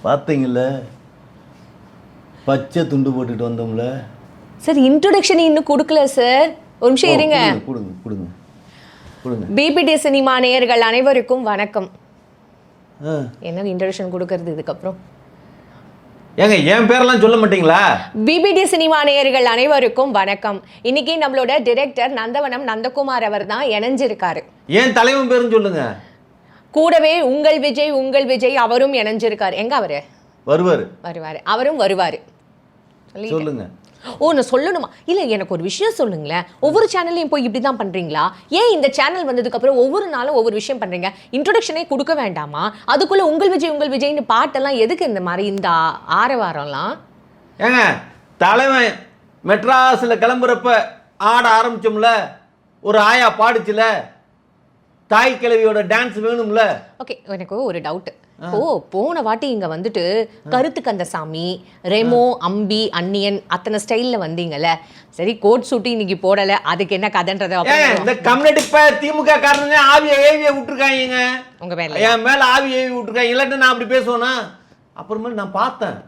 பார்த்தீங்கல்ல, பச்சை துண்டு போட்டுட்டு வந்தோம்ல. சார் இன்ட்ரோடக்ஷன் இன்னும் கொடுக்கல சார். ஒரு நிமிஷம் இருங்க. கொடுங்க. பிபிடி சினிமா நேயர்கள் அனைவருக்கும் வணக்கம். என்ன இன்ட்ரோடக்ஷன் கொடுக்கறது இதுக்கப்புறம்? ஏங்க என் பேரெல்லாம் சொல்ல மாட்டீங்களா? பிபிடி சினிமா நேயர்கள் அனைவருக்கும் வணக்கம். இன்னைக்கு நம்மளோட டைரக்டர் நந்தவனம் நந்தகுமார் அவர் தான் இணைஞ்சிருக்காரு. ஏன் தலைவன் பேரும் சொல்லுங்க. கூடவே உங்கள் விஜய் அவரும் இணைஞ்சிருக்காரு. எங்க அவரு வருவாரு? அவரும் வருவாரு. சொல்லுங்க. ஓ, நான் சொல்லணுமா? இல்லை, எனக்கு ஒரு விஷயம் சொல்லுங்களேன். ஒவ்வொரு சேனல்லையும் போய் இப்படி தான் பண்ணுறீங்களா? ஏன் இந்த சேனல் வந்ததுக்கப்புறம் ஒவ்வொரு நாளும் ஒவ்வொரு விஷயம் பண்ணுறீங்க? இன்ட்ரோடக்ஷனே கொடுக்க வேண்டாமா? அதுக்குள்ளே உங்கள் விஜய்னு பாட்டெல்லாம் எதுக்கு? இந்த மாதிரி இந்த ஆரவாரம்லாம் ஏங்க, தலைவன் மெட்ராஸில் கிளம்புறப்ப ஆட ஆரம்பிச்சோம்ல, ஒரு ஆயா பாடுச்சுல, தாய் கிழவியோட டான்ஸ் வேணும்ல. ஓகே, எனக்கு ஒரு டவுட்டு. போன வாட்டி இங்க வந்துட்டு கருத்து கந்தசாமி, ரெமோ, அம்பி, அன்னியன் அத்தனை ஸ்டைல்ல வந்தீங்கல்ல. சரி, கோட் சூட்டி இன்னைக்கு போடல, அதுக்கு என்ன கதைன்றத இந்த கம்யூனிட்டி திமுக காரணங்க ஆவியை ஏவிய விட்டுருக்காங்க. உங்க மேல என் மேல ஆவி ஏவி விட்டுருக்காங்க. இல்லாட்டி நான் அப்படி பேசுவேனா? அப்புறமேல நான் பார்த்தேன்,